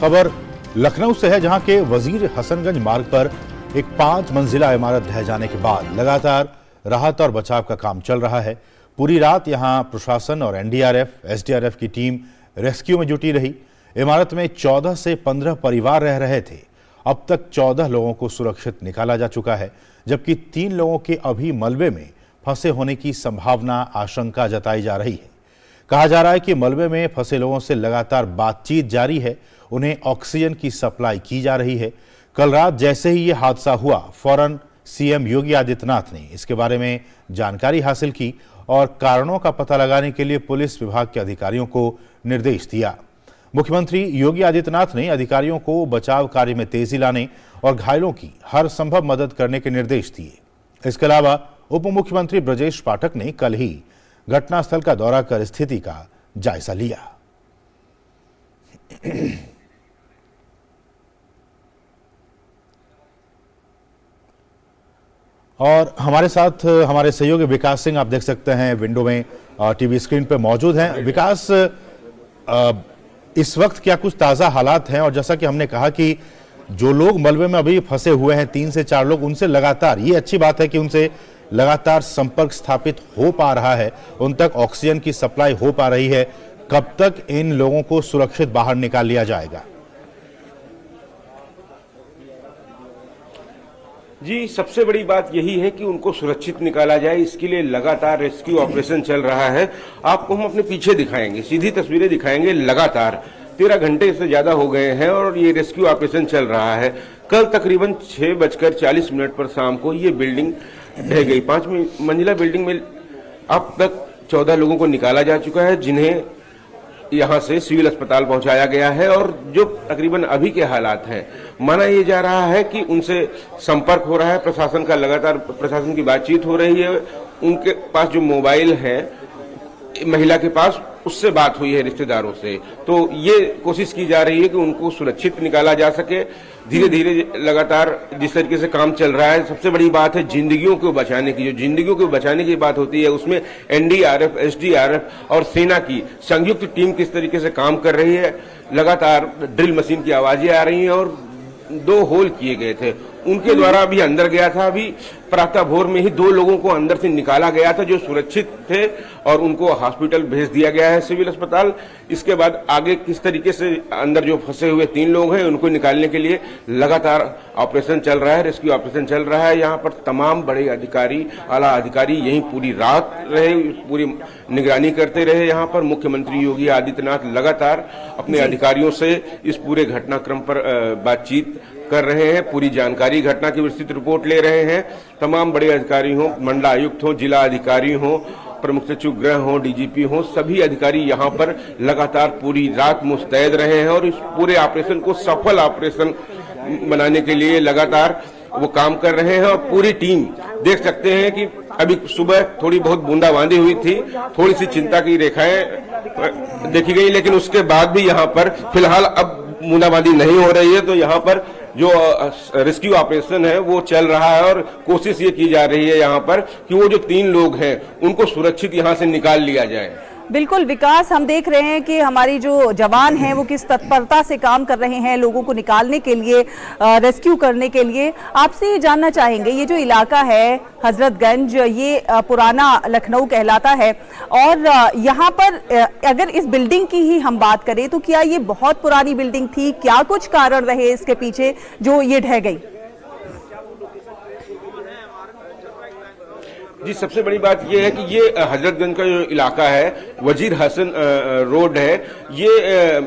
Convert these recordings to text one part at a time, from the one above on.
खबर लखनऊ से है, जहां के वजीर हसनगंज मार्ग पर एक 5 मंजिला इमारत ढह जाने के बाद लगातार राहत और बचाव का काम चल रहा है। पूरी रात यहां प्रशासन और एनडीआरएफ, एसडीआरएफ की टीम रेस्क्यू में जुटी रही। इमारत में 14 से 15 परिवार रह रहे थे। अब तक 14 लोगों को सुरक्षित निकाला जा चुका है, जबकि 3 लोगों के अभी मलबे में फंसे होने की संभावना, आशंका जताई जा रही है। कहा जा रहा है कि मलबे में फंसे लोगों से लगातार बातचीत जारी है, उन्हें ऑक्सीजन की सप्लाई की जा रही है। कल रात जैसे ही ये हादसा हुआ, फौरन सीएम योगी आदित्यनाथ ने इसके बारे में जानकारी हासिल की और कारणों का पता लगाने के लिए पुलिस विभाग के अधिकारियों को निर्देश दिया। मुख्यमंत्री योगी आदित्यनाथ ने अधिकारियों को बचाव कार्य में तेजी लाने और घायलों की हर संभव मदद करने के निर्देश दिए। इसके अलावा उप मुख्यमंत्री ब्रजेश पाठक ने कल ही घटनास्थल का दौरा कर स्थिति का जायजा लिया। और हमारे साथ हमारे सहयोगी विकास सिंह, आप देख सकते हैं विंडो में टीवी स्क्रीन पर मौजूद हैं। विकास, इस वक्त क्या कुछ ताजा हालात हैं? और जैसा कि हमने कहा कि जो लोग मलबे में अभी फंसे हुए हैं, 3 से 4 लोग, उनसे लगातार, ये अच्छी बात है कि उनसे लगातार संपर्क स्थापित हो पा रहा है, उन तक ऑक्सीजन की सप्लाई हो पा रही है। कब तक इन लोगों को सुरक्षित बाहर निकाल लिया जाएगा? जी, सबसे बड़ी बात यही है कि उनको सुरक्षित निकाला जाए। इसके लिए लगातार रेस्क्यू ऑपरेशन चल रहा है। आपको हम अपने पीछे दिखाएंगे, सीधी तस्वीरें दिखाएंगे। लगातार 13 घंटे से ज्यादा हो गए हैं और ये रेस्क्यू ऑपरेशन चल रहा है। कल तकरीबन 6:40 पर शाम को ये बिल्डिंग ढह गई। 5 मंजिला बिल्डिंग में अब तक 14 लोगों को निकाला जा चुका है, जिन्हें यहां से सिविल अस्पताल पहुंचाया गया है। और जो तकरीबन अभी के हालात हैं, माना यह जा रहा है कि उनसे संपर्क हो रहा है, प्रशासन का लगातार प्रशासन की बातचीत हो रही है। उनके पास जो मोबाइल है महिला के पास, उससे बात हुई है रिश्तेदारों से। तो ये कोशिश की जा रही है कि उनको सुरक्षित निकाला जा सके। धीरे धीरे लगातार जिस तरीके से काम चल रहा है, सबसे बड़ी बात है जिंदगियों को बचाने की। जो जिंदगियों को बचाने की बात होती है, उसमें एनडीआरएफ, एसडीआरएफ और सेना की संयुक्त टीम किस तरीके से काम कर रही है। लगातार ड्रिल मशीन की आवाजें आ रही हैं और 2 होल किए गए थे, उनके द्वारा अभी अंदर गया था। अभी प्रातः भोर में ही 2 लोगों को अंदर से निकाला गया था जो सुरक्षित थे और उनको हॉस्पिटल भेज दिया गया है, सिविल अस्पताल। इसके बाद आगे किस तरीके से अंदर जो फंसे हुए 3 लोग हैं, उनको निकालने के लिए लगातार ऑपरेशन चल रहा है, रेस्क्यू ऑपरेशन चल रहा है। यहाँ पर तमाम बड़े अधिकारी, आला अधिकारी यहीं पूरी रात रहे, पूरी निगरानी करते रहे। यहाँ पर मुख्यमंत्री योगी आदित्यनाथ लगातार अपने अधिकारियों से इस पूरे घटनाक्रम पर बातचीत कर रहे हैं, पूरी जानकारी, घटना की विस्तृत रिपोर्ट ले रहे हैं। तमाम बड़े अधिकारी हों, मंडलायुक्त हों, जिला अधिकारी हों, प्रमुख सचिव गृह हों, डीजीपी हों, सभी अधिकारी यहाँ पर लगातार पूरी रात मुस्तैद रहे हैं और इस पूरे ऑपरेशन को सफल ऑपरेशन बनाने के लिए लगातार वो काम कर रहे हैं। और पूरी टीम देख सकते हैं कि अभी सुबह थोड़ी बहुत बूंदाबांदी हुई थी, थोड़ी सी चिंता की रेखाएं देखी गई, लेकिन उसके बाद भी यहाँ पर फिलहाल अब बूंदाबांदी नहीं हो रही है। तो यहाँ पर जो रेस्क्यू ऑपरेशन है वो चल रहा है और कोशिश ये की जा रही है यहाँ पर कि वो जो 3 लोग हैं उनको सुरक्षित यहाँ से निकाल लिया जाए। बिल्कुल विकास, हम देख रहे हैं कि हमारी जो जवान हैं वो किस तत्परता से काम कर रहे हैं लोगों को निकालने के लिए, रेस्क्यू करने के लिए। आपसे ये जानना चाहेंगे, ये जो इलाका है हजरतगंज, ये पुराना लखनऊ कहलाता है और यहाँ पर अगर इस बिल्डिंग की ही हम बात करें तो क्या ये बहुत पुरानी बिल्डिंग थी? क्या कुछ कारण रहे इसके पीछे जो ये ढह गई? जी, सबसे बड़ी बात यह है कि ये हजरतगंज का जो इलाका है, वजीर हसन रोड है, ये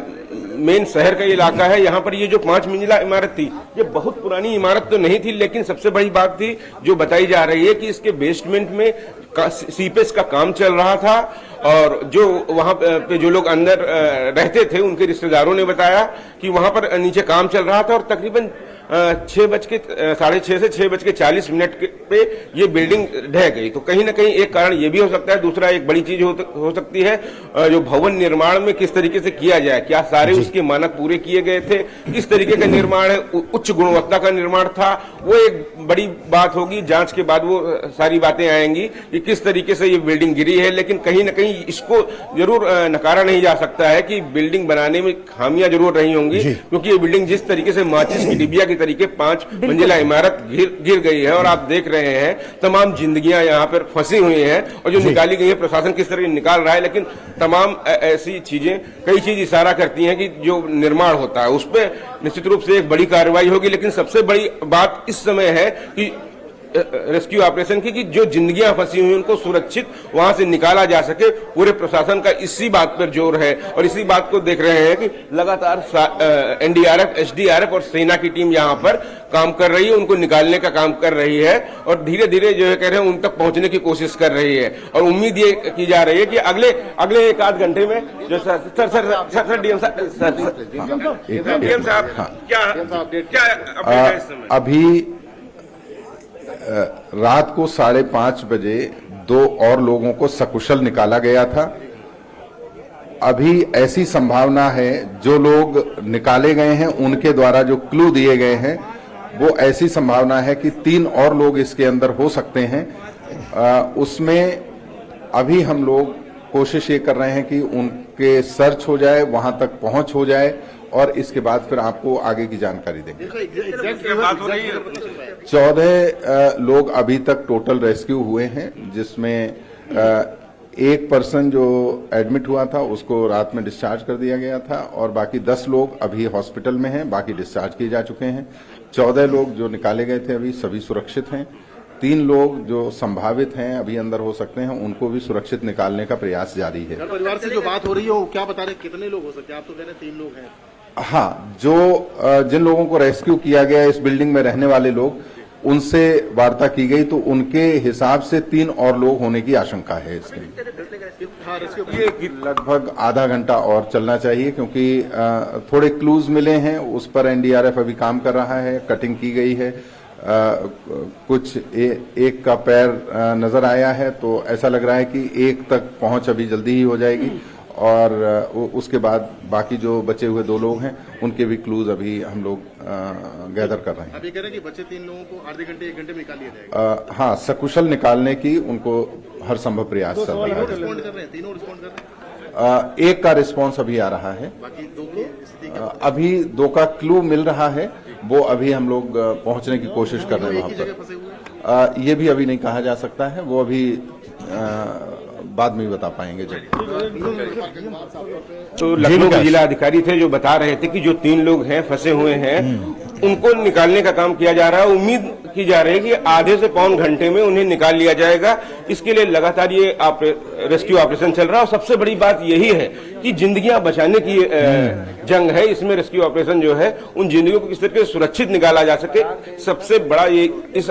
मेन शहर का इलाका है। यहाँ पर ये जो 5 मंजिला इमारत थी, ये बहुत पुरानी इमारत तो नहीं थी, लेकिन सबसे बड़ी बात थी जो बताई जा रही है कि इसके बेसमेंट में सीपेज का काम चल रहा था। और जो वहां पे जो लोग अंदर रहते थे, उनके रिश्तेदारों ने बताया कि वहां पर नीचे काम चल रहा था और तकरीबन 6:30 से 6:40 पे ये बिल्डिंग ढह गई। तो कहीं ना कहीं एक कारण ये भी हो सकता है। दूसरा एक बड़ी चीज हो सकती है जो भवन निर्माण में किस तरीके से किया जाए, क्या सारे उसके मानक पूरे किए गए थे, किस तरीके का निर्माण है, उच्च गुणवत्ता का निर्माण था, वो एक बड़ी बात होगी। जांच के बाद वो सारी बातें आएंगी कि किस तरीके से ये बिल्डिंग गिरी है। लेकिन कहीं ना कहीं इसको जरूर नकारा नहीं जा सकता है कि बिल्डिंग बनाने में खामियां जरूर रही होंगी, क्योंकि ये बिल्डिंग जिस तरीके से माचिस की डिबिया के तरीके 5 मंजिला इमारत गिर गई है और आप देख रहे हैं तमाम जिंदगियां यहाँ पर फंसी हुई हैं और जो निकाली गई है प्रशासन किस तरह निकाल रहा है। लेकिन तमाम ऐसी चीजें, कई चीज इशारा करती हैं कि जो निर्माण होता है उस पर निश्चित रूप से एक बड़ी कार्रवाई होगी। लेकिन सबसे बड़ी बात इस समय है कि रेस्क्यू ऑपरेशन की, कि जो जिंदगियां फंसी हुई उनको सुरक्षित वहां से निकाला जा सके। पूरे प्रशासन का इसी बात पर जोर है और इसी बात को देख रहे हैं कि लगातार एनडीआरएफ, एसडीआरएफ और सेना की टीम यहां पर काम कर रही है, उनको निकालने का काम कर रही है और धीरे धीरे जो है कह रहे हैं उन तक पहुंचने की कोशिश कर रही है। और उम्मीद ये की जा रही है कि अगले 1-8 घंटे में जो सर डीएम साहब क्या अपडेट है इस समय? अभी रात को 5:30 बजे 2 और लोगों को सकुशल निकाला गया था। अभी ऐसी संभावना है जो लोग निकाले गए हैं उनके द्वारा जो क्लू दिए गए हैं वो ऐसी संभावना है कि 3 और लोग इसके अंदर हो सकते हैं। उसमें अभी हम लोग कोशिश ये कर रहे हैं कि उनके सर्च हो जाए, वहां तक पहुंच हो जाए और इसके बाद फिर आपको आगे की जानकारी देंगे। 14 लोग अभी तक टोटल रेस्क्यू हुए हैं, जिसमें एक पर्सन जो एडमिट हुआ था उसको रात में डिस्चार्ज कर दिया गया था और बाकी 10 लोग अभी हॉस्पिटल में हैं, बाकी डिस्चार्ज किए जा चुके हैं। 14 लोग जो निकाले गए थे अभी सभी सुरक्षित हैं। 3 लोग जो संभावित हैं अभी अंदर हो सकते हैं, उनको भी सुरक्षित निकालने का प्रयास जारी है। परिवार से जो बात हो रही है वो क्या बता रहे, कितने लोग हो सकते हैं? आप तो कह रहे हैं 3 लोग हैं। हाँ, जो जिन लोगों को रेस्क्यू किया गया इस बिल्डिंग में रहने वाले लोग, उनसे वार्ता की गई तो उनके हिसाब से 3 और लोग होने की आशंका है। इसमें लगभग आधा घंटा और चलना चाहिए क्योंकि थोड़े क्लूज मिले हैं, उस पर एनडीआरएफ अभी काम कर रहा है, कटिंग की गई है। कुछ एक का पैर नजर आया है तो ऐसा लग रहा है कि एक तक पहुंच अभी जल्दी ही हो जाएगी और उसके बाद बाकी जो बचे हुए 2 लोग हैं उनके भी क्लूज अभी हम लोग गैदर कर रहे हैं। अभी कह रहे हैं कि बचे 3 लोगों को आधे घंटे 1 घंटे में निकाल लिया जाएगा। हाँ, सकुशल निकालने की उनको हर संभव प्रयास चल रहा है। रिस्पॉन्ड कर रहे हैं, तीनों रिस्पॉन्ड कर रहे हैं। एक का रिस्पांस अभी आ रहा है, बाकी 2 की स्थिति अभी 2 का क्लू मिल रहा है, वो अभी हम लोग पहुंचने की कोशिश कर रहे हैं वहां पर। ये भी अभी नहीं कहा जा सकता है, वो अभी बाद में बता पाएंगे जब। तो लखनऊ के जिला अधिकारी थे जो बता रहे थे कि जो 3 लोग हैं फंसे हुए हैं उनको निकालने का काम किया जा रहा है। उम्मीद की जा रही है कि आधे से पौन घंटे में उन्हें निकाल लिया जाएगा। इसके लिए लगातार ये रेस्क्यू ऑपरेशन चल रहा है और सबसे बड़ी बात यही है कि जिंदगियां बचाने की जंग है। इसमें रेस्क्यू ऑपरेशन जो है उन जिंदगियों को किस तरीके से सुरक्षित निकाला जा सके, सबसे बड़ा ये इस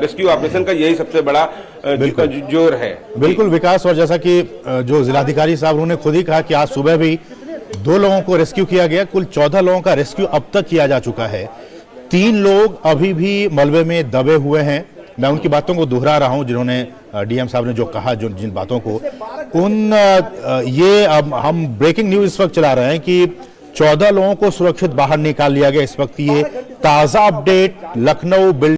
रेस्क्यू ऑपरेशन का यही सबसे बड़ा जोर है। बिल्कुल विकास, और जैसा कि जो जिलाधिकारी साहब उन्होंने खुद ही कहा कि आज सुबह भी 2 लोगों को रेस्क्यू किया गया, कुल 14 लोगों का रेस्क्यू अब तक किया जा चुका है। 3 लोग अभी भी मलबे में दबे हुए हैं। मैं उनकी बातों को दोहरा रहा हूं जिन्होंने डीएम साहब ने जो कहा, जो जिन बातों को ये अब हम ब्रेकिंग न्यूज इस वक्त चला रहे हैं कि 14 लोगों को सुरक्षित बाहर निकाल लिया गया। इस वक्त ये ताजा अपडेट लखनऊ